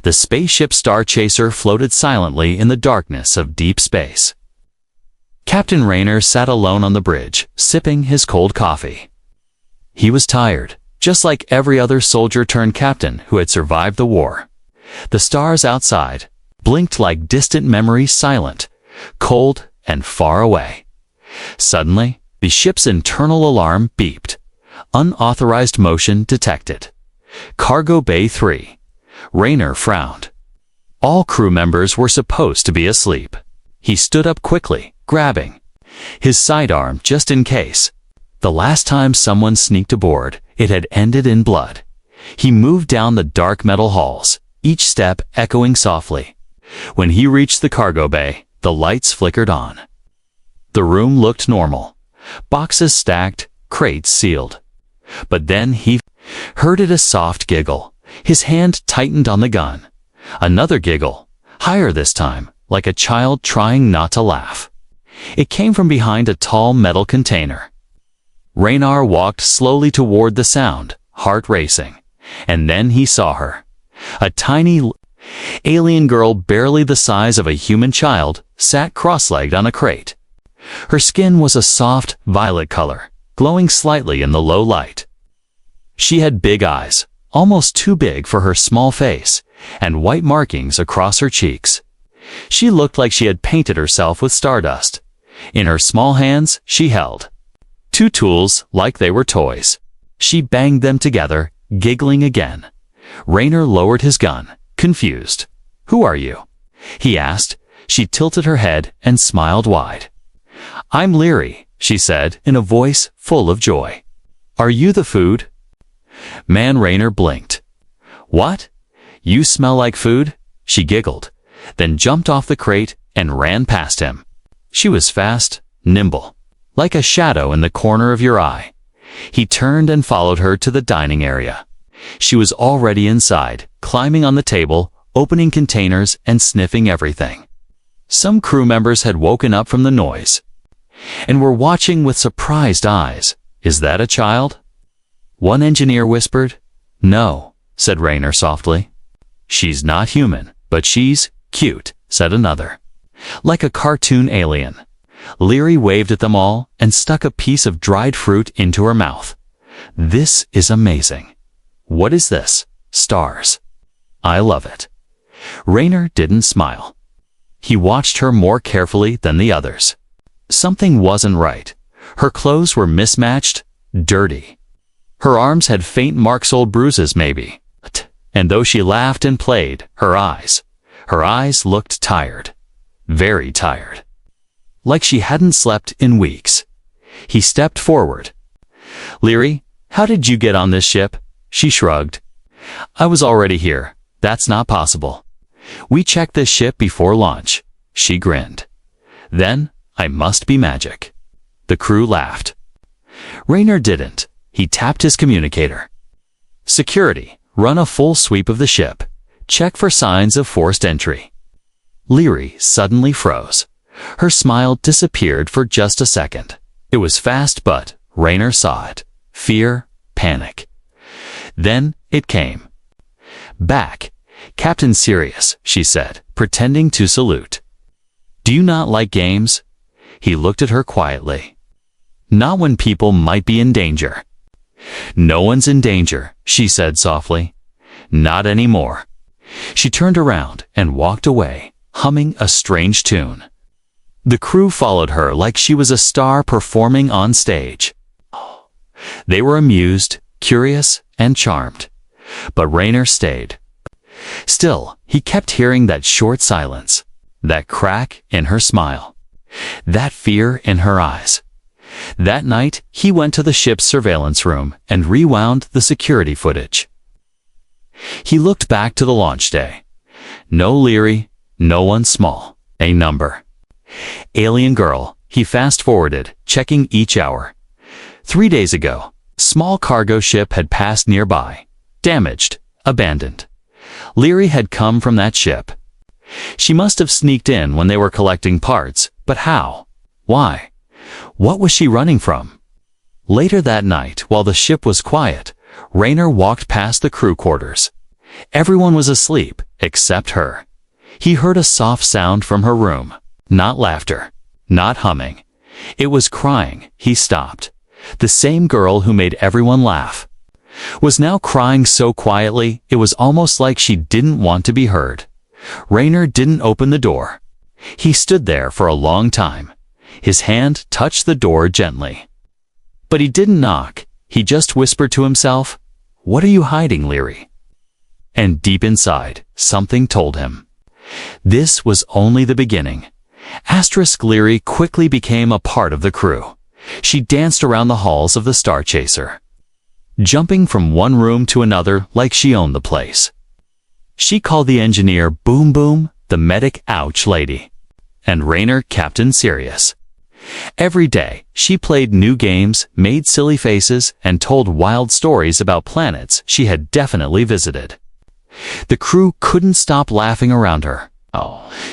The spaceship Star Chaser floated silently in the darkness of deep space. Captain Raynor sat alone on the bridge, sipping his cold coffee. He was tired, just like every other soldier-turned-captain who had survived the war. The stars outside blinked like distant memories, silent, cold, and far away. Suddenly, the ship's internal alarm beeped. Unauthorized motion detected. Cargo Bay 3. Raynor frowned. All crew members were supposed to be asleep. He stood up quickly, grabbing his sidearm just in case. The last time someone sneaked aboard, it had ended in blood. He moved down the dark metal halls, each step echoing softly. When he reached the cargo bay, the lights flickered on. The room looked normal. Boxes stacked, crates sealed. But then he heard a soft giggle. His hand tightened on the gun. Another giggle, higher this time, like a child trying not to laugh. It came from behind a tall metal container. Raynor walked slowly toward the sound, heart racing. And then he saw her. A tiny alien girl barely the size of a human child sat cross-legged on a crate. Her skin was a soft, violet color, glowing slightly in the low light. She had big eyes, almost too big for her small face, and white markings across her cheeks. She looked like she had painted herself with stardust. In her small hands, she held two tools like they were toys. She banged them together, giggling again. Raynor lowered his gun, confused. "Who are you?" he asked. She tilted her head and smiled wide. "I'm Leary," she said in a voice full of joy. "Are you the food?" Man Raynor blinked. "What? You smell like food?" she giggled, then jumped off the crate and ran past him. She was fast, nimble, like a shadow in the corner of your eye. He turned and followed her to the dining area. She was already inside, climbing on the table, opening containers and sniffing everything. Some crew members had woken up from the noise and were watching with surprised eyes. "Is that a child?" one engineer whispered. "No," said Raynor softly. "She's not human, but she's cute," said another. "Like a cartoon alien." Leary waved at them all and stuck a piece of dried fruit into her mouth. "This is amazing." "What is this?" "Stars." "I love it." Raynor didn't smile. He watched her more carefully than the others. Something wasn't right. Her clothes were mismatched, dirty. Her arms had faint marks, old bruises maybe. And though she laughed and played, her eyes looked tired. Very tired. Like she hadn't slept in weeks. He stepped forward. "Leary, how did you get on this ship?" She shrugged. "I was already here. That's not possible. We checked this ship before launch." She grinned. "Then I must be magic." The crew laughed. Raynor didn't. He tapped his communicator. "Security, run a full sweep of the ship. Check for signs of forced entry." Leary suddenly froze. Her smile disappeared for just a second. It was fast, but Raynor saw it. Fear, panic. Then it came. "Back. Captain Sirius," she said, pretending to salute. "Do you not like games?" He looked at her quietly. "Not when people might be in danger." "No one's in danger," she said softly. "Not anymore." She turned around and walked away, humming a strange tune. The crew followed her like she was a star performing on stage. They were amused, curious, and charmed. But Raynor stayed. Still, he kept hearing that short silence, that crack in her smile, that fear in her eyes. That night, he went to the ship's surveillance room and rewound the security footage. He looked back to the launch day. No Leary, no one small, a number. Alien girl, he fast-forwarded, checking each hour. 3 days ago, small cargo ship had passed nearby, damaged, abandoned. Leary had come from that ship. She must have sneaked in when they were collecting parts, but how? Why? What was she running from? Later that night, while the ship was quiet, Raynor walked past the crew quarters. Everyone was asleep, except her. He heard a soft sound from her room. Not laughter, not humming. It was crying. He stopped. The same girl who made everyone laugh was now crying so quietly it was almost like she didn't want to be heard. Rainer didn't open the door. He stood there for a long time. His hand touched the door gently. But he didn't knock. He just whispered to himself, "What are you hiding, Leary?" And deep inside, something told him. This was only the beginning. Leary quickly became a part of the crew. She danced around the halls of the Star Chaser, jumping from one room to another like she owned the place. She called the engineer Boom Boom, the medic Ouch Lady, and Rainer Captain Serious. Every day, she played new games, made silly faces, and told wild stories about planets she had definitely visited. The crew couldn't stop laughing around her.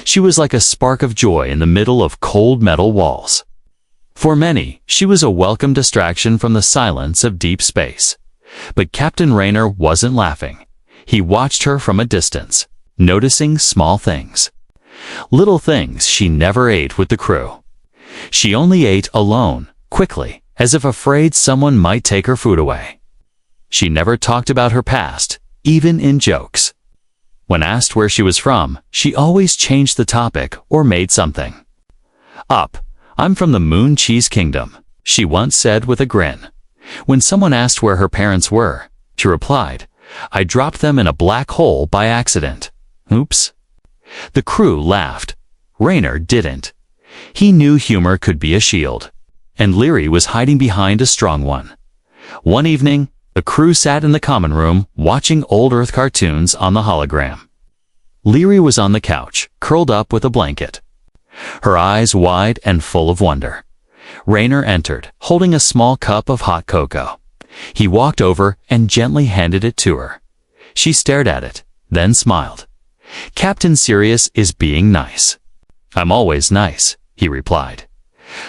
She was like a spark of joy in the middle of cold metal walls. For many, she was a welcome distraction from the silence of deep space. But Captain Rainer wasn't laughing. He watched her from a distance, noticing small things. Little things she never ate with the crew. She only ate alone, quickly, as if afraid someone might take her food away. She never talked about her past, even in jokes. When asked where she was from, she always changed the topic or made something up. "I'm from the Moon Cheese Kingdom," she once said with a grin. When someone asked where her parents were, she replied, "I dropped them in a black hole by accident." Oops. The crew laughed. Rainer didn't. He knew humor could be a shield, and Leary was hiding behind a strong one. One evening, the crew sat in the common room watching old Earth cartoons on the hologram. Leary was on the couch, curled up with a blanket, her eyes wide and full of wonder. Rainer entered, holding a small cup of hot cocoa. He walked over and gently handed it to her. She stared at it, then smiled. "Captain Sirius is being nice." "I'm always nice," he replied.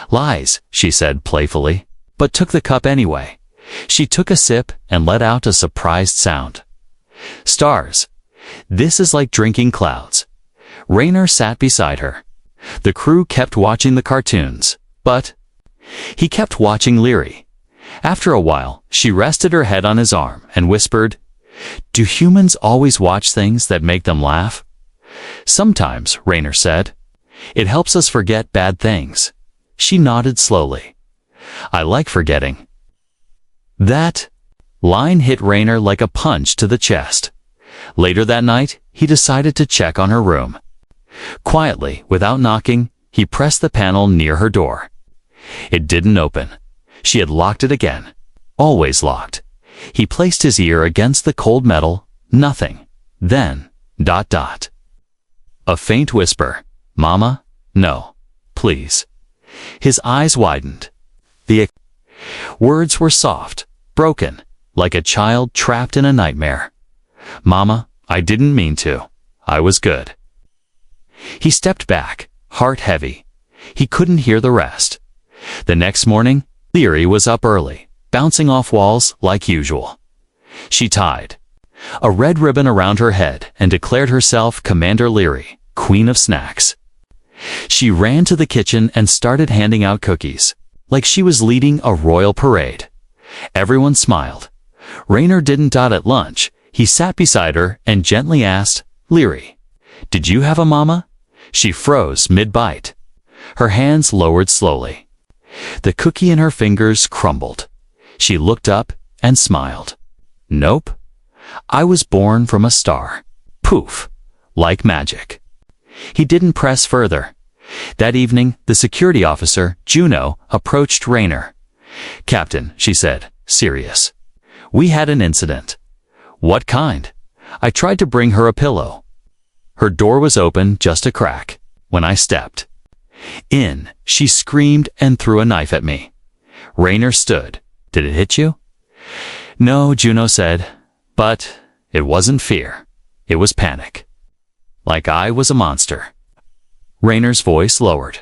"Lies," she said playfully, but took the cup anyway. She took a sip and let out a surprised sound. "Stars. This is like drinking clouds." Rainer sat beside her. The crew kept watching the cartoons, but he kept watching Leary. After a while, she rested her head on his arm and whispered, "Do humans always watch things that make them laugh?" "Sometimes," Rainer said. "It helps us forget bad things." She nodded slowly. "I like forgetting." That line hit Rainer like a punch to the chest. Later that night, he decided to check on her room. Quietly, without knocking, he pressed the panel near her door. It didn't open. She had locked it again. Always locked. He placed his ear against the cold metal. Nothing. Then, ... A faint whisper. "Mama? No. Please." His eyes widened. The words were soft, broken, like a child trapped in a nightmare. "Mama, I didn't mean to. I was good." He stepped back, heart heavy. He couldn't hear the rest. The next morning, Leary was up early, bouncing off walls like usual. She tied a red ribbon around her head and declared herself Commander Leary, Queen of Snacks. She ran to the kitchen and started handing out cookies, like she was leading a royal parade. Everyone smiled. Rainer didn't at lunch. He sat beside her and gently asked, "Leary, did you have a mama?" She froze mid-bite. Her hands lowered slowly. The cookie in her fingers crumbled. She looked up and smiled. "Nope. I was born from a star." Poof. Like magic. He didn't press further. That evening, the security officer, Juno, approached Rainer. "Captain," she said, serious. "We had an incident." "What kind?" "I tried to bring her a pillow. Her door was open, just a crack. When I stepped in, she screamed and threw a knife at me." Rainer stood. "Did it hit you?" "No," Juno said. "But it wasn't fear. It was panic. Like I was a monster." Rainer's voice lowered.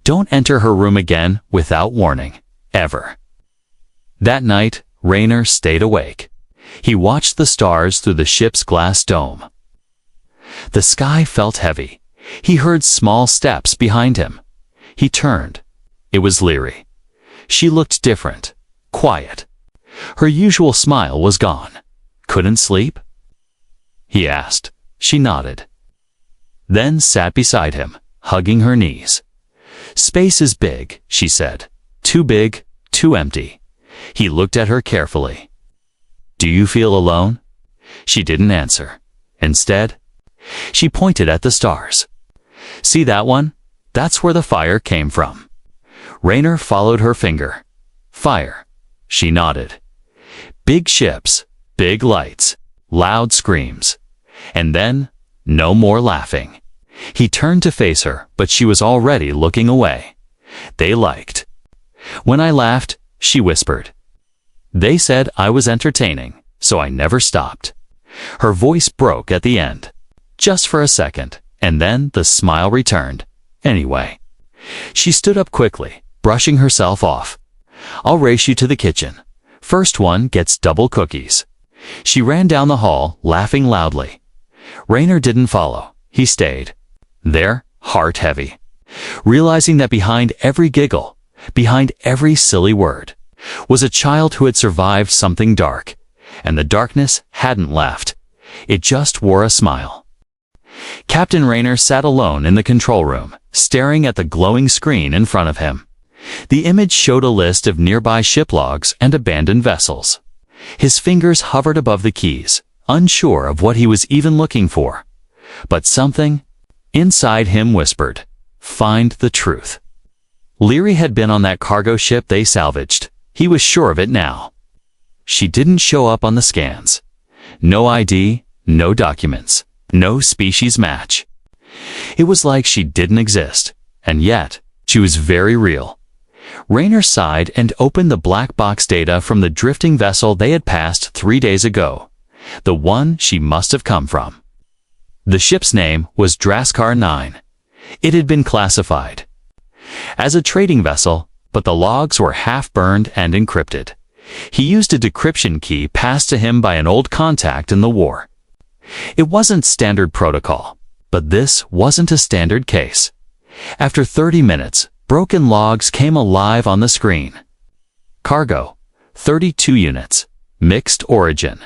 "Don't enter her room again without warning. Ever." That night, Rainer stayed awake. He watched the stars through the ship's glass dome. The sky felt heavy. He heard small steps behind him. He turned. It was Leary. She looked different, quiet. Her usual smile was gone. Couldn't sleep? He asked. She nodded. Then sat beside him, hugging her knees. Space is big, she said. Too big, too empty. He looked at her carefully. Do you feel alone? She didn't answer. Instead, she pointed at the stars. See that one? That's where the fire came from. Raynor followed her finger. Fire. She nodded. Big ships, big lights, loud screams. And then, no more laughing. He turned to face her, but she was already looking away. They liked. When I laughed, she whispered. They said I was entertaining, so I never stopped. Her voice broke at the end. Just for a second, and then the smile returned. Anyway. She stood up quickly, brushing herself off. I'll race you to the kitchen. First one gets double cookies. She ran down the hall, laughing loudly. Raynor didn't follow. He stayed. There, heart heavy. Realizing that behind every giggle, behind every silly word, was a child who had survived something dark, and the darkness hadn't left. It just wore a smile. Captain Raynor sat alone in the control room, staring at the glowing screen in front of him. The image showed a list of nearby ship logs and abandoned vessels. His fingers hovered above the keys, unsure of what he was even looking for. But something inside him whispered, "Find the truth." Leary had been on that cargo ship they salvaged. He was sure of it now. She didn't show up on the scans. No ID, no documents, no species match. It was like she didn't exist, and yet she was very real. Raynor sighed and opened the black box data from the drifting vessel they had passed 3 days ago, the one she must have come from. The ship's name was Draskar 9. It had been classified as a trading vessel, but the logs were half-burned and encrypted. He used a decryption key passed to him by an old contact in the war. It wasn't standard protocol, but this wasn't a standard case. After 30 minutes, broken logs came alive on the screen. Cargo, 32 units, mixed origin.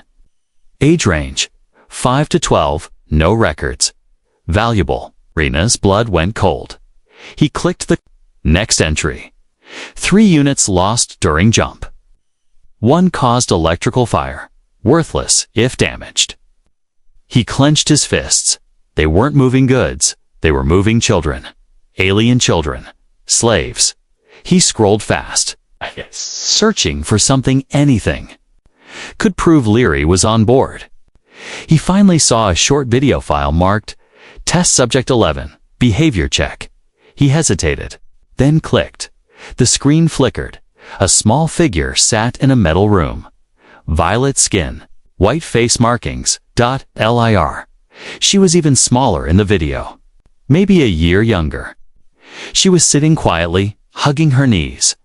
Age range, 5 to 12, no records. Valuable. Rena's blood went cold. He clicked the next entry. 3 units lost during jump. 1 caused electrical fire, worthless if damaged. He clenched his fists. They weren't moving goods, they were moving children. Alien children. Slaves. He scrolled fast, searching for something, anything could prove Leary was on board. He finally saw a short video file marked Test Subject 11, Behavior Check. He hesitated, then clicked. The screen flickered. A small figure sat in a metal room. Violet skin, white face markings, .lir. She was even smaller in the video. Maybe a year younger. She was sitting quietly, hugging her knees.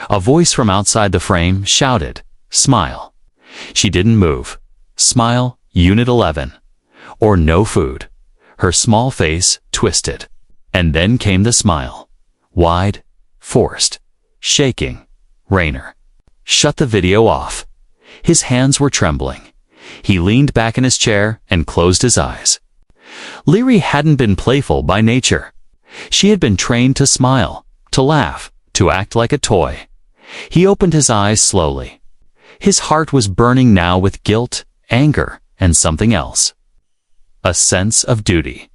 A voice from outside the frame shouted, "Smile." She didn't move. Smile, Unit 11. Or no food. Her small face twisted. And then came the smile. Wide, forced, shaking. Raynor shut the video off. His hands were trembling. He leaned back in his chair and closed his eyes. Leary hadn't been playful by nature. She had been trained to smile, to laugh, to act like a toy. He opened his eyes slowly. His heart was burning now with guilt, anger, and something else. A sense of duty.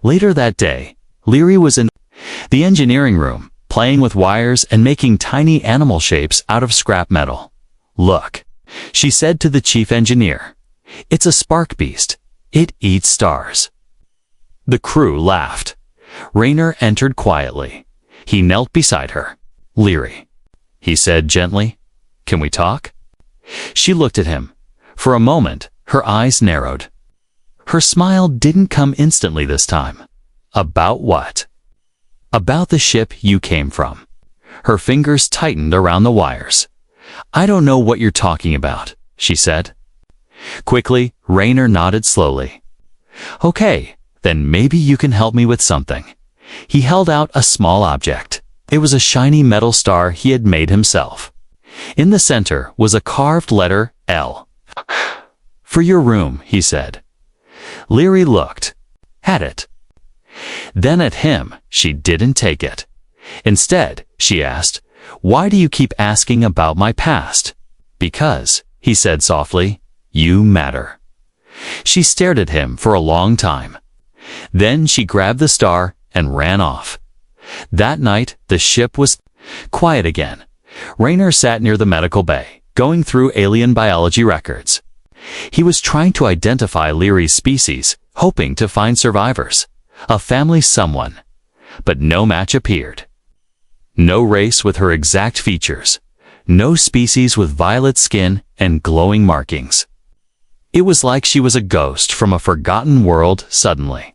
Later that day, Leary was in the engineering room, playing with wires and making tiny animal shapes out of scrap metal. "Look," she said to the chief engineer. "It's a spark beast. It eats stars." The crew laughed. Raynor entered quietly. He knelt beside her. "Leary," he said gently, "can we talk?" She looked at him. For a moment, her eyes narrowed. Her smile didn't come instantly this time. "About what?" "About the ship you came from." Her fingers tightened around the wires. "I don't know what you're talking about," she said. Quickly, Raynor nodded slowly. "Okay, Then maybe you can help me with something. He held out a small object. It was a shiny metal star he had made himself. In the center was a carved letter L. "For your room," he said. Leary looked at it. Then at him. She didn't take it. Instead, she asked, "Why do you keep asking about my past?" "Because," he said softly, "you matter." She stared at him for a long time. Then she grabbed the star and ran off. That night, the ship was quiet again. Rayner sat near the medical bay, going through alien biology records. He was trying to identify Leary's species, hoping to find survivors, a family someone. But no match appeared. No race with her exact features. No species with violet skin and glowing markings. It was like she was a ghost from a forgotten world suddenly.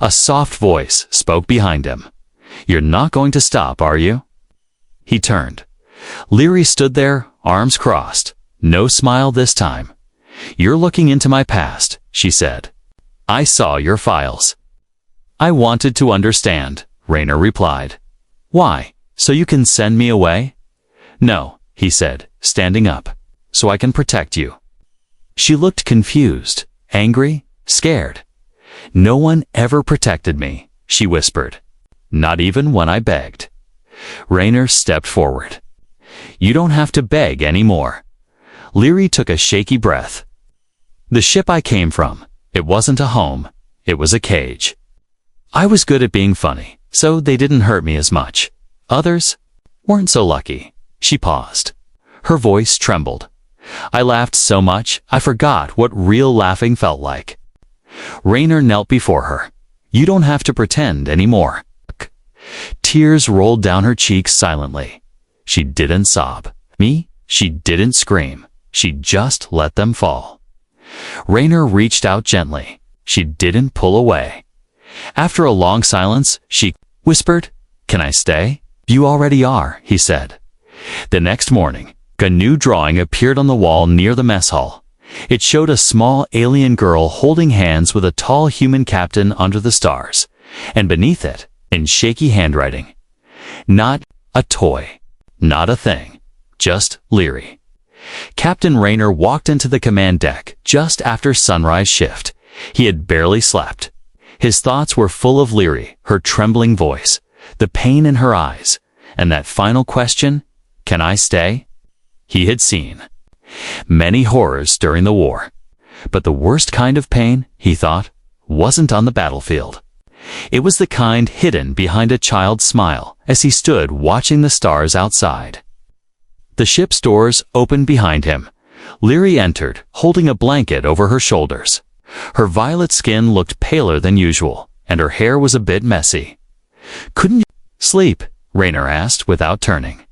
A soft voice spoke behind him. "You're not going to stop, are you?" He turned. Leary stood there, arms crossed. No smile this time. "You're looking into my past," she said. "I saw your files." "I wanted to understand," Rayner replied. "Why? So you can send me away?" "No," he said, standing up. "So I can protect you." She looked confused, angry, scared. "No one ever protected me," she whispered. "Not even when I begged." Rayner stepped forward. "You don't have to beg anymore." Leary took a shaky breath. "The ship I came from, it wasn't a home, it was a cage. I was good at being funny, so they didn't hurt me as much. Others weren't so lucky." She paused. Her voice trembled. "I laughed so much, I forgot what real laughing felt like." Rayner knelt before her. "You don't have to pretend anymore." Tears rolled down her cheeks silently. She didn't sob. She didn't scream. She just let them fall. Rayner reached out gently. She didn't pull away. After a long silence, she whispered, "Can I stay?" "You already are," he said. The next morning, a new drawing appeared on the wall near the mess hall. It showed a small alien girl holding hands with a tall human captain under the stars, and beneath it, in shaky handwriting, "Not a toy, not a thing, just Leary." Captain Rayner walked into the command deck just after sunrise shift. He had barely slept. His thoughts were full of Leary, her trembling voice, the pain in her eyes, and that final question, "Can I stay?" He had seen many horrors during the war, but the worst kind of pain, he thought, wasn't on the battlefield. It was the kind hidden behind a child's smile as he stood watching the stars outside. The ship's doors opened behind him. Leary entered, holding a blanket over her shoulders. Her violet skin looked paler than usual, and her hair was a bit messy. "Couldn't you sleep?" Rayner asked without turning.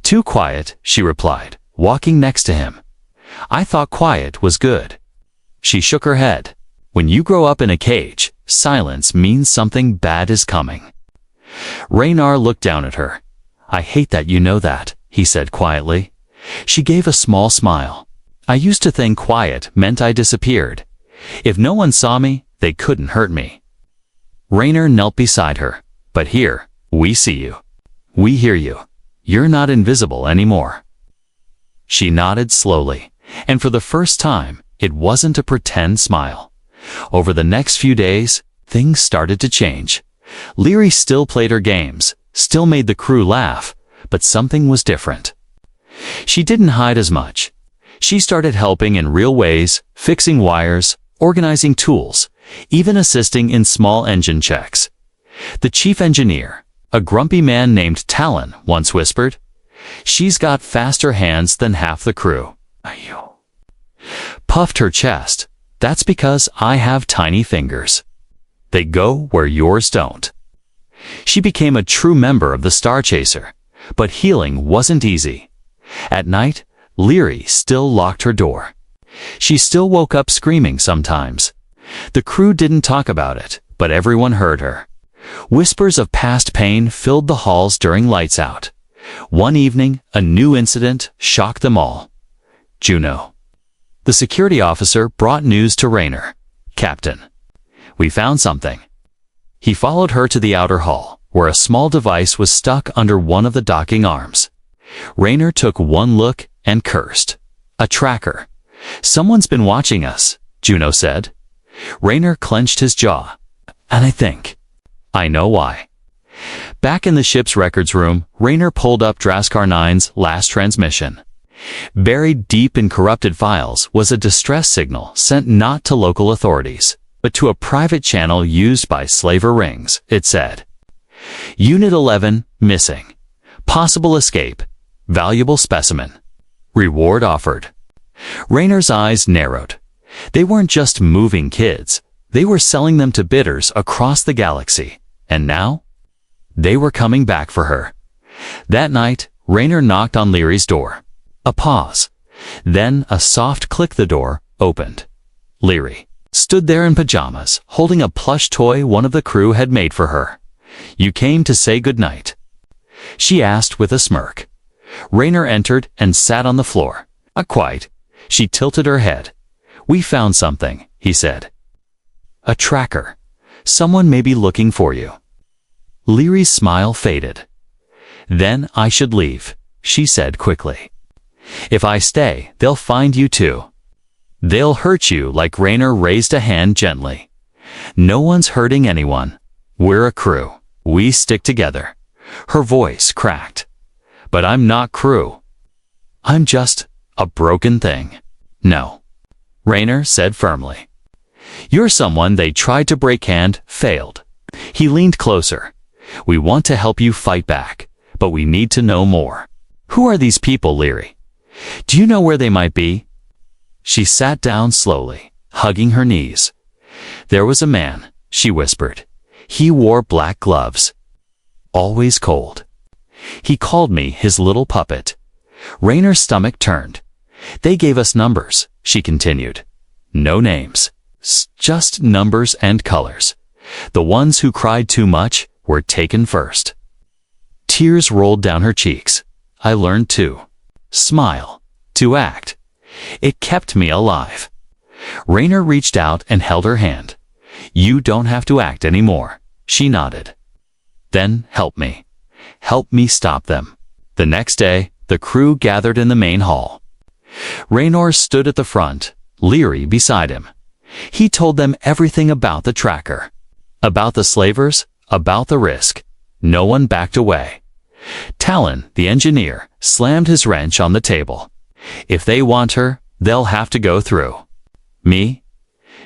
"Too quiet," she replied, walking next to him. "I thought quiet was good." She shook her head. "When you grow up in a cage, silence means something bad is coming." Rayner looked down at her. "I hate that you know that," he said quietly. She gave a small smile. "I used to think quiet meant I disappeared. If no one saw me, they couldn't hurt me." Rayner knelt beside her. "But here, we see you. We hear you. You're not invisible anymore." She nodded slowly, and for the first time, it wasn't a pretend smile. Over the next few days, things started to change. Leary still played her games, still made the crew laugh, but something was different. She didn't hide as much. She started helping in real ways, fixing wires, organizing tools, even assisting in small engine checks. The chief engineer, a grumpy man named Talon, once whispered, "She's got faster hands than half the crew." Puffed her chest. "That's because I have tiny fingers. They go where yours don't." She became a true member of the Star Chaser, but healing wasn't easy. At night, Leary still locked her door. She still woke up screaming sometimes. The crew didn't talk about it, but everyone heard her. Whispers of past pain filled the halls during lights out. One evening, a new incident shocked them all. Juno. The security officer brought news to Rayner. "Captain, We found something. He followed her to the outer hall, where a small device was stuck under one of the docking arms. Raynor took one look and cursed. A tracker. Someone's been watching us, Juno said. Raynor clenched his jaw. And I know why. Back in the ship's records room, Raynor pulled up Draskar 9's last transmission. Buried deep in corrupted files was a distress signal sent not to local authorities, but to a private channel used by slaver rings, it said. Unit 11, missing. Possible escape. Valuable specimen. Reward offered. Raynor's eyes narrowed. They weren't just moving kids. They were selling them to bidders across the galaxy. And now? They were coming back for her. That night, Raynor knocked on Leary's door. A pause. Then a soft click. The door opened. Leary stood there in pajamas, holding a plush toy one of the crew had made for her. You came to say goodnight? She asked with a smirk. Raynor entered and sat on the floor. Quite. She tilted her head. We found something, he said. A tracker. Someone may be looking for you. Leary's smile faded. Then I should leave, she said quickly. If I stay, they'll find you too. They'll hurt you. Like Raynor raised a hand gently. No one's hurting anyone. We're a crew. We stick together. Her voice cracked. But I'm not crew. I'm just a broken thing. No. Raynor said firmly. You're someone they tried to break and failed. He leaned closer. We want to help you fight back, but we need to know more. Who are these people, Leary? Do you know where they might be? She sat down slowly, hugging her knees. There was a man, she whispered. He wore black gloves. Always cold. He called me his little puppet. Raynor's stomach turned. They gave us numbers, she continued. No names. Just numbers and colors. The ones who cried too much were taken first. Tears rolled down her cheeks. I learned to smile, to act. It kept me alive. Raynor reached out and held her hand. You don't have to act anymore, she nodded. Then help me. Help me stop them. The next day, the crew gathered in the main hall. Raynor stood at the front, Leary beside him. He told them everything about the tracker. About the slavers, about the risk. No one backed away. Talon, the engineer, slammed his wrench on the table. If they want her, they'll have to go through. Me?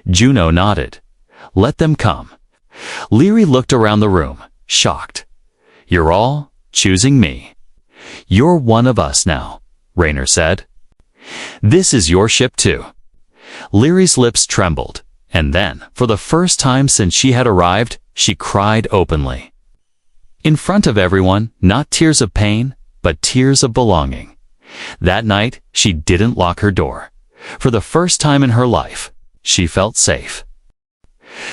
Juno nodded. Let them come. Leary looked around the room, shocked. You're all choosing me. You're one of us now, Raynor said. This is your ship too. Leary's lips trembled, and then, for the first time since she had arrived, she cried openly. In front of everyone, not tears of pain, but tears of belonging. That night, she didn't lock her door. For the first time in her life, she felt safe.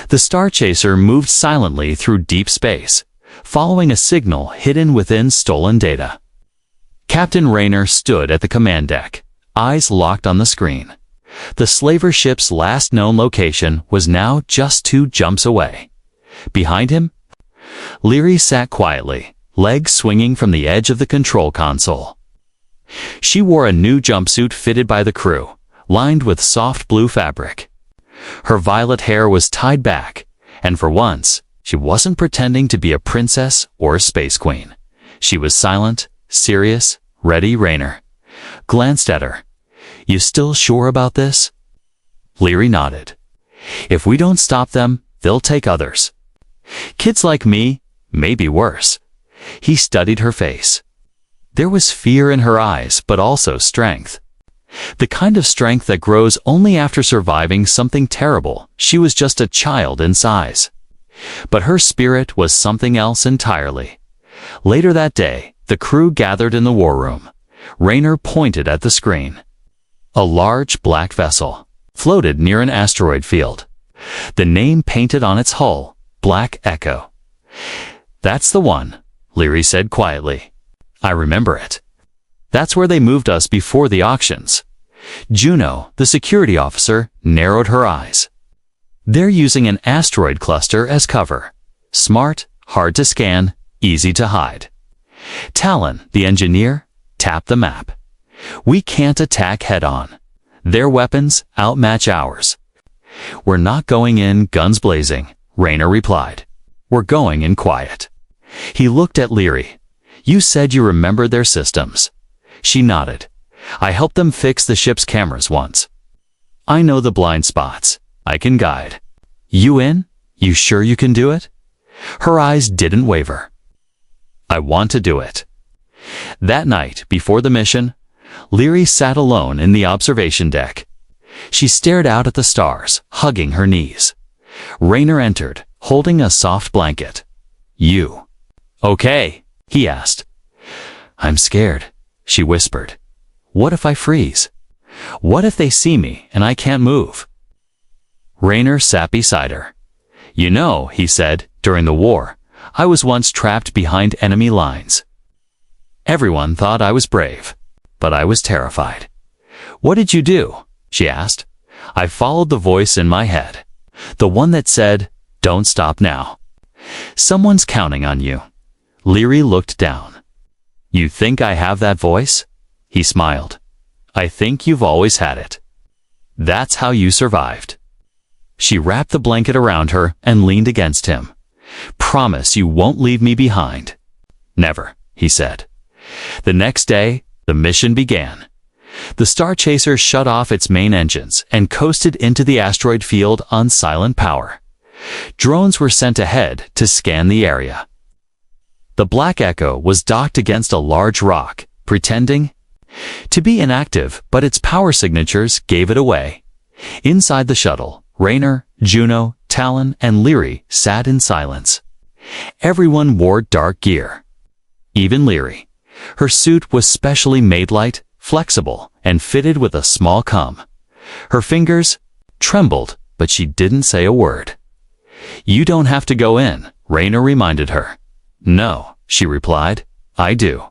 The Star Chaser moved silently through deep space, following a signal hidden within stolen data. Captain Raynor stood at the command deck, eyes locked on the screen. The slaver ship's last known location was now just 2 jumps away. Behind him, Leary sat quietly, legs swinging from the edge of the control console. She wore a new jumpsuit fitted by the crew, lined with soft blue fabric. Her violet hair was tied back, and for once, she wasn't pretending to be a princess or a space queen. She was silent, serious, ready. Raynor glanced at her. You still sure about this? Leary nodded. If we don't stop them, they'll take others. Kids like me, maybe worse. He studied her face. There was fear in her eyes, but also strength. The kind of strength that grows only after surviving something terrible. She was just a child in size. But her spirit was something else entirely. Later that day, the crew gathered in the war room. Raynor pointed at the screen. A large black vessel floated near an asteroid field. The name painted on its hull, Black Echo. That's the one, Leary said quietly. I remember it. That's where they moved us before the auctions. Juno, the security officer, narrowed her eyes. They're using an asteroid cluster as cover. Smart, hard to scan, easy to hide. Talon, the engineer, tapped the map. We can't attack head-on. Their weapons outmatch ours. We're not going in guns blazing, Rayner replied. We're going in quiet. He looked at Leary. You said you remembered their systems. She nodded. I helped them fix the ship's cameras once. I know the blind spots. I can guide. You in? You sure you can do it? Her eyes didn't waver. I want to do it. That night, before the mission, Leary sat alone in the observation deck. She stared out at the stars, hugging her knees. Rayner entered, holding a soft blanket. You. Okay, he asked. I'm scared, she whispered. What if I freeze? What if they see me and I can't move? Rayner sat beside her. You know, he said, during the war, I was once trapped behind enemy lines. Everyone thought I was brave, but I was terrified. What did you do? She asked. I followed the voice in my head, the one that said, don't stop now. Someone's counting on you. Leary looked down. You think I have that voice? He smiled. I think you've always had it. That's how you survived. She wrapped the blanket around her and leaned against him. Promise you won't leave me behind. Never, he said. The next day, the mission began. The Star Chaser shut off its main engines and coasted into the asteroid field on silent power. Drones were sent ahead to scan the area. The Black Echo was docked against a large rock, pretending to be inactive, but its power signatures gave it away. Inside the shuttle, Rayner, Juno, Talon, and Leary sat in silence. Everyone wore dark gear. Even Leary. Her suit was specially made light, flexible, and fitted with a small comb. Her fingers trembled, but she didn't say a word. You don't have to go in, Rayner reminded her. No, she replied. I do.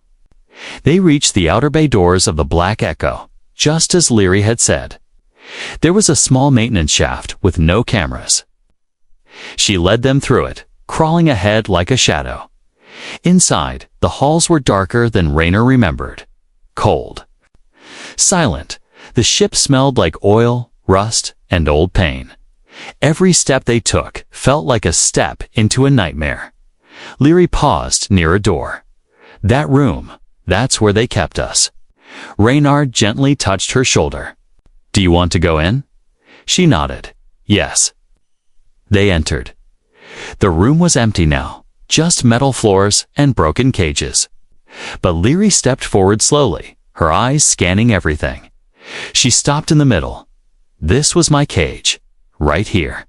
They reached the outer bay doors of the Black Echo, just as Leary had said. There was a small maintenance shaft with no cameras. She led them through it, crawling ahead like a shadow. Inside, the halls were darker than Rayner remembered. Cold. Silent, the ship smelled like oil, rust, and old pain. Every step they took felt like a step into a nightmare. Leary paused near a door. That room, that's where they kept us. Rayner gently touched her shoulder. Do you want to go in? She nodded. Yes. They entered. The room was empty now, just metal floors and broken cages. But Leary stepped forward slowly, her eyes scanning everything. She stopped in the middle. This was my cage, right here.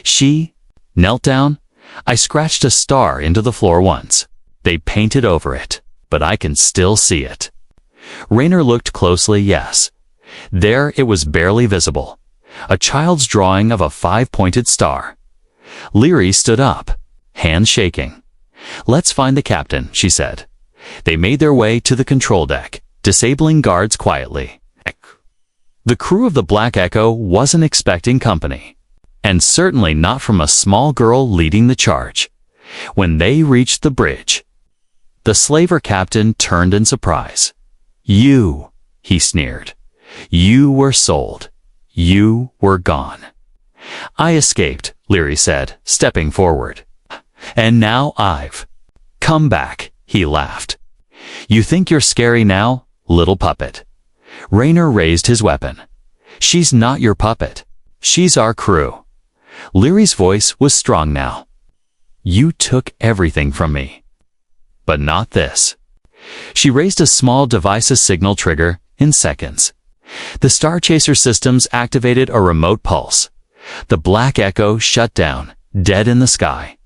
She knelt down. I scratched a star into the floor once. They painted over it, but I can still see it. Rayner looked closely, yes. There it was barely visible. A child's drawing of a 5-pointed star. Leary stood up, hands shaking. Let's find the captain, she said. They made their way to the control deck, disabling guards quietly. The crew of the Black Echo wasn't expecting company, and certainly not from a small girl leading the charge. When they reached the bridge, the slaver captain turned in surprise. You, he sneered. You were sold. You were gone. I escaped, Leary said, stepping forward. And now I've come back, he laughed. You think you're scary now, little puppet? Rayner raised his weapon. She's not your puppet. She's our crew. Leary's voice was strong now. You took everything from me. But not this. She raised a small device's signal trigger in seconds. The Star Chaser systems activated a remote pulse. The Black Echo shut down, dead in the sky.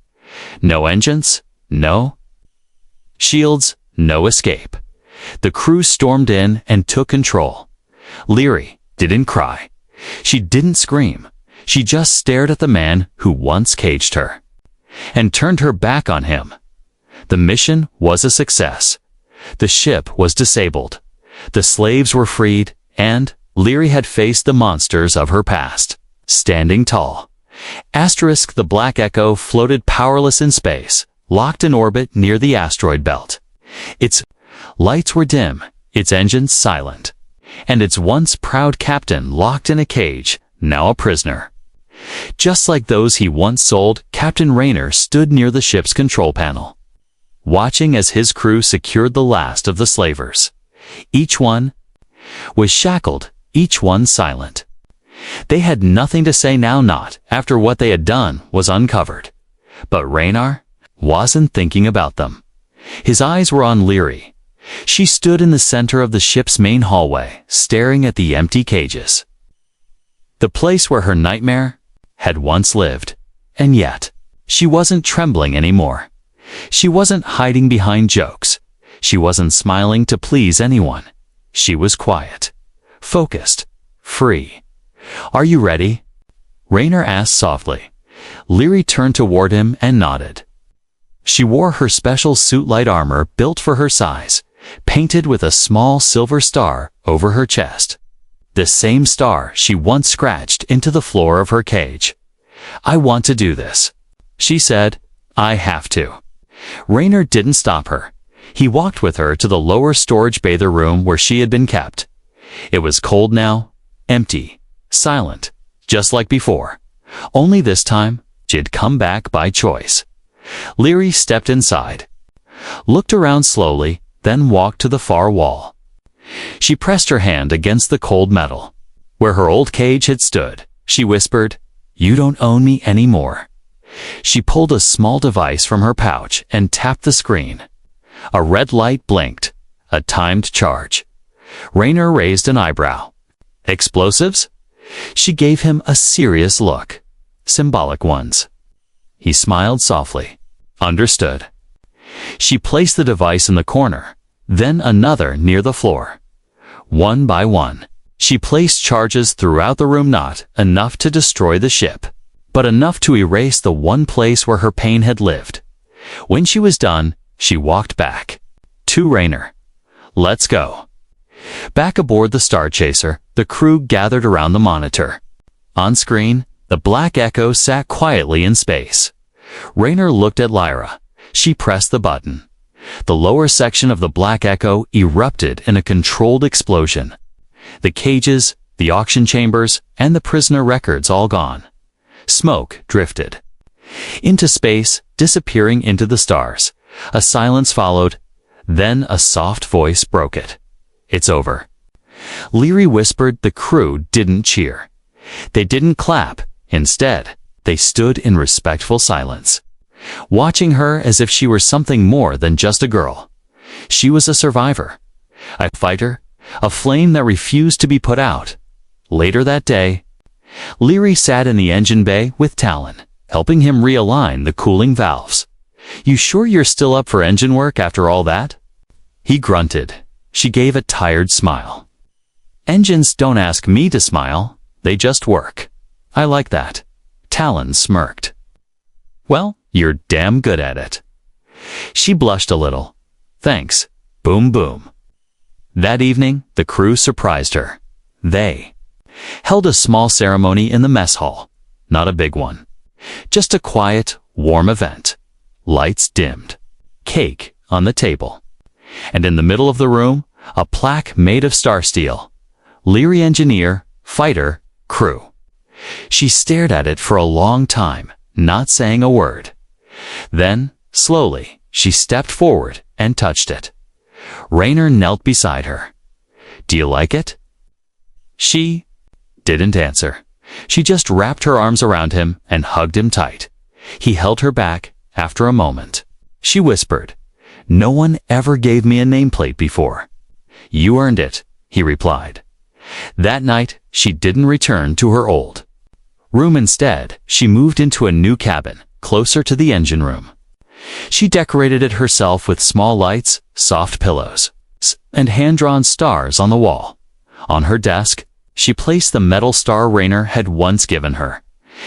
No engines, no shields, no escape. The crew stormed in and took control. Leary didn't cry. She didn't scream. She just stared at the man who once caged her and turned her back on him. The mission was a success. The ship was disabled. The slaves were freed, and Leary had faced the monsters of her past, standing tall, The Black Echo floated powerless in space, locked in orbit near the asteroid belt. Its lights were dim, its engines silent, and its once proud captain locked in a cage, now a prisoner. Just like those he once sold, Captain Rayner stood near the ship's control panel, watching as his crew secured the last of the slavers. Each one was shackled, each one silent. They had nothing to say now, not after what they had done was uncovered. But Rayner wasn't thinking about them. His eyes were on Leary. She stood in the center of the ship's main hallway, staring at the empty cages. The place where her nightmare had once lived. And yet, she wasn't trembling anymore. She wasn't hiding behind jokes. She wasn't smiling to please anyone. She was quiet, focused, free. "Are you ready?" Rayner asked softly. Leary turned toward him and nodded. She wore her special suit-light armor built for her size, painted with a small silver star over her chest. The same star she once scratched into the floor of her cage. "I want to do this," she said. "I have to." Rayner didn't stop her. He walked with her to the lower storage bather room where she had been kept. It was cold now, empty, silent, just like before. Only this time, she'd come back by choice. Leary stepped inside, looked around slowly, then walked to the far wall. She pressed her hand against the cold metal. Where her old cage had stood, she whispered, "You don't own me anymore." She pulled a small device from her pouch and tapped the screen. A red light blinked, a timed charge. Rayner raised an eyebrow. "Explosives?" She gave him a serious look. "Symbolic ones." He smiled softly. "Understood." She placed the device in the corner, then another near the floor. One by one, she placed charges throughout the room, not enough to destroy the ship, but enough to erase the one place where her pain had lived. When she was done, she walked back to Rayner. "Let's go." Back aboard the Star Chaser, the crew gathered around the monitor. On screen, the Black Echo sat quietly in space. Rayner looked at Lyra. She pressed the button. The lower section of the Black Echo erupted in a controlled explosion. The cages, the auction chambers, and the prisoner records all gone. Smoke drifted into space, disappearing into the stars. A silence followed, then a soft voice broke it. "It's over." Leary whispered. The crew didn't cheer. They didn't clap. Instead, they stood in respectful silence, watching her as if she were something more than just a girl. She was a survivor, a fighter, a flame that refused to be put out. Later that day, Leary sat in the engine bay with Talon, helping him realign the cooling valves. "You sure you're still up for engine work after all that?" He grunted. She gave a tired smile. "Engines don't ask me to smile, they just work. I like that." Talon smirked. "Well, you're damn good at it." She blushed a little. "Thanks." Boom boom. That evening, the crew surprised her. They held a small ceremony in the mess hall. Not a big one. Just a quiet, warm event. Lights dimmed. Cake on the table. And in the middle of the room, a plaque made of star steel. Leary engineer, fighter, crew. She stared at it for a long time, not saying a word. Then, slowly, she stepped forward and touched it. Rayner knelt beside her. "Do you like it?" She didn't answer. She just wrapped her arms around him and hugged him tight. He held her back. After a moment, she whispered, "No one ever gave me a nameplate before." "You earned it," he replied. That night, she didn't return to her old room. Instead, she moved into a new cabin, closer to the engine room. She decorated it herself with small lights, soft pillows, and hand-drawn stars on the wall. On her desk, she placed the metal star Rayner had once given her,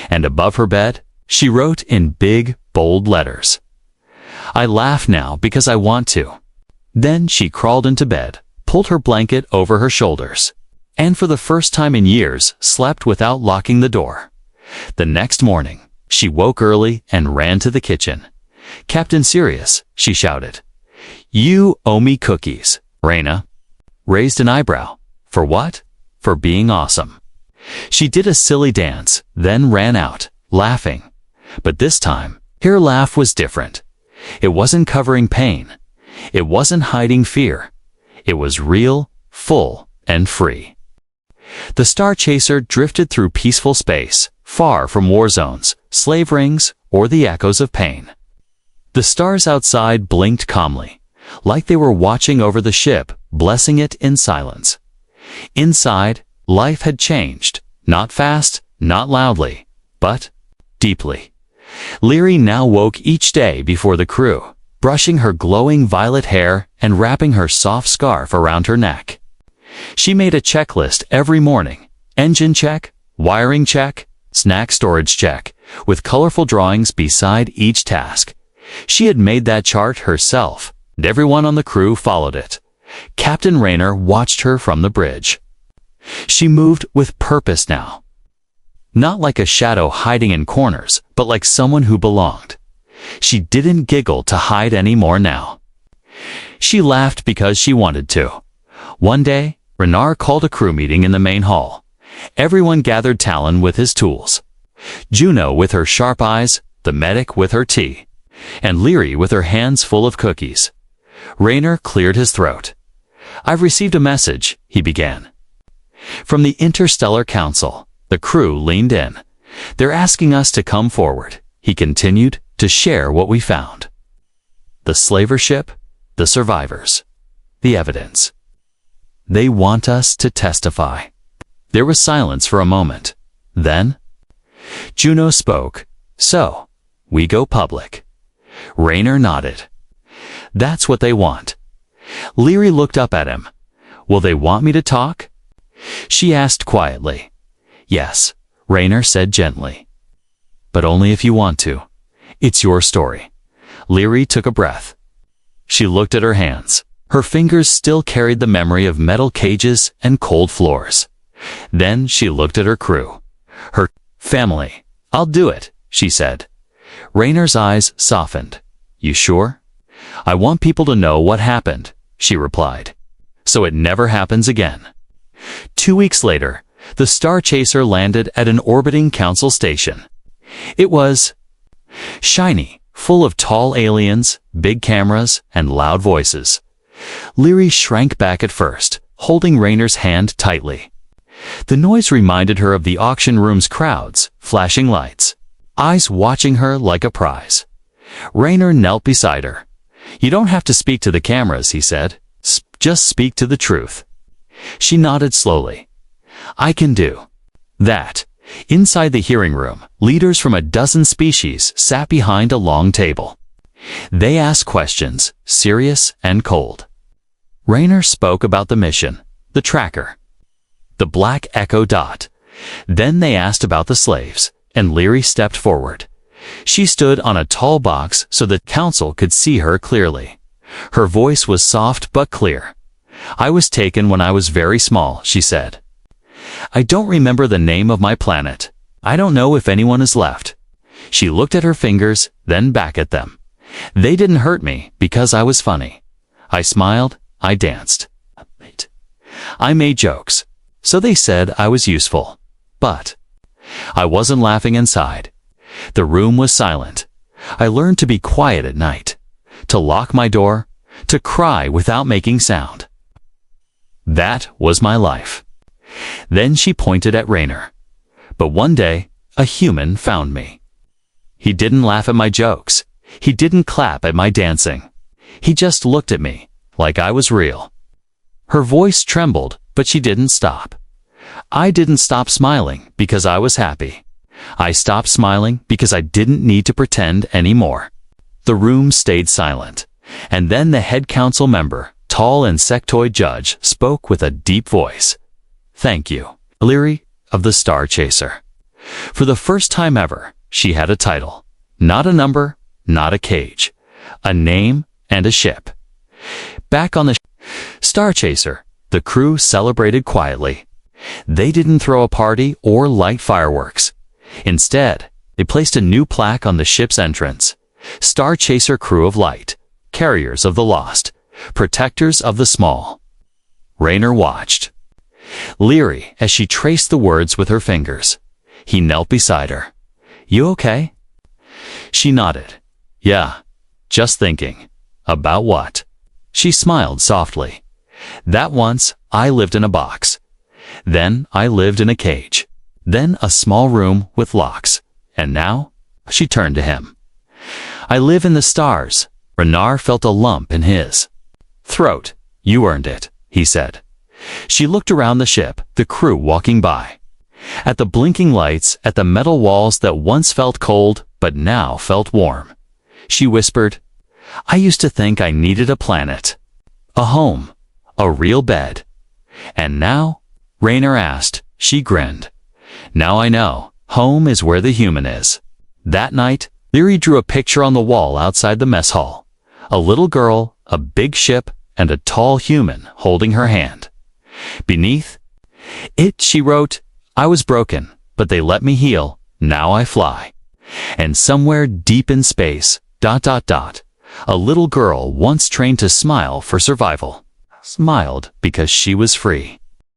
and above her bed, she wrote in big, bold letters, "I laugh now because I want to." Then she crawled into bed, pulled her blanket over her shoulders, and for the first time in years, slept without locking the door. The next morning, she woke early and ran to the kitchen. "Captain Sirius," she shouted. "You owe me cookies." Raina raised an eyebrow. "For what?" "For being awesome." She did a silly dance, then ran out, laughing. But this time, her laugh was different. It wasn't covering pain. It wasn't hiding fear. It was real, full, and free. The Star Chaser drifted through peaceful space, far from war zones, slave rings, or the echoes of pain. The stars outside blinked calmly, like they were watching over the ship, blessing it in silence. Inside, life had changed, not fast, not loudly, but deeply. Leary now woke each day before the crew, brushing her glowing violet hair and wrapping her soft scarf around her neck. She made a checklist every morning: engine check, wiring check, snack storage check, with colorful drawings beside each task. She had made that chart herself, and everyone on the crew followed it. Captain Raynor watched her from the bridge. She moved with purpose now. Not like a shadow hiding in corners, but like someone who belonged. She didn't giggle to hide anymore now. She laughed because she wanted to. One day, Renar called a crew meeting in the main hall. Everyone gathered: Talon with his tools, Juno with her sharp eyes, the medic with her tea, and Leary with her hands full of cookies. Raynor cleared his throat. "I've received a message," he began. "From the Interstellar Council." The crew leaned in. "They're asking us to come forward," he continued, "to share what we found. The slaver ship, the survivors, the evidence. They want us to testify." There was silence for a moment. Then Juno spoke. "So, we go public." Raynor nodded. "That's what they want." Leary looked up at him. "Will they want me to talk?" She asked quietly. "Yes," Raynor said gently. "But only if you want to. It's your story." Leary took a breath. She looked at her hands. Her fingers still carried the memory of metal cages and cold floors. Then she looked at her crew. Her family. "I'll do it," she said. Raynor's eyes softened. "You sure?" "I want people to know what happened," she replied, "so it never happens again." 2 weeks later, the Star Chaser landed at an orbiting council station. It was shiny, full of tall aliens, big cameras, and loud voices. Leary shrank back at first, holding Raynor's hand tightly. The noise reminded her of the auction room's crowds, flashing lights, eyes watching her like a prize. Raynor knelt beside her. "You don't have to speak to the cameras," he said. "Just speak to the truth." She nodded slowly. "I can do that." Inside the hearing room, leaders from a dozen species sat behind a long table. They asked questions, serious and cold. Raynor spoke about the mission, the tracker, the black echo dot. Then they asked about the slaves, and Leary stepped forward. She stood on a tall box so the council could see her clearly. Her voice was soft but clear. "I was taken when I was very small," she said. "I don't remember the name of my planet. I don't know if anyone is left." She looked at her fingers, then back at them. "They didn't hurt me because I was funny. I smiled, I danced. I made jokes. So they said I was useful. But I wasn't laughing inside. The room was silent. I learned to be quiet at night, to lock my door, to cry without making sound. That was my life." Then she pointed at Raynor. "But one day, a human found me. He didn't laugh at my jokes. He didn't clap at my dancing. He just looked at me, like I was real." Her voice trembled, but she didn't stop. "I didn't stop smiling because I was happy. I stopped smiling because I didn't need to pretend anymore." The room stayed silent, and then the head council member, tall insectoid judge, spoke with a deep voice. "Thank you, Leary of the Star Chaser." For the first time ever, she had a title. Not a number, not a cage. A name and a ship. Back on the Star Chaser, the crew celebrated quietly. They didn't throw a party or light fireworks. Instead, they placed a new plaque on the ship's entrance. Star Chaser Crew of Light, carriers of the lost, protectors of the small. Rayner watched, leery as she traced the words with her fingers. He knelt beside her. "You okay?" She nodded. "Yeah, just thinking." "About what?" She smiled softly. "That once I lived in a box. Then I lived in a cage. Then a small room with locks. And now," she turned to him, "I live in the stars." Rayner felt a lump in his throat. "You earned it," he said. She looked around the ship, the crew walking by. At the blinking lights, at the metal walls that once felt cold but now felt warm. She whispered, "I used to think I needed a planet, a home, a real bed. And now?" Rayner asked. She grinned. "Now I know. Home is where the human is." That night, Leary drew a picture on the wall outside the mess hall. A little girl, a big ship, and a tall human holding her hand. Beneath it, she wrote, "I was broken, but they let me heal. Now I fly." And somewhere deep in space, ... a little girl once trained to smile for survival, smiled because she was free.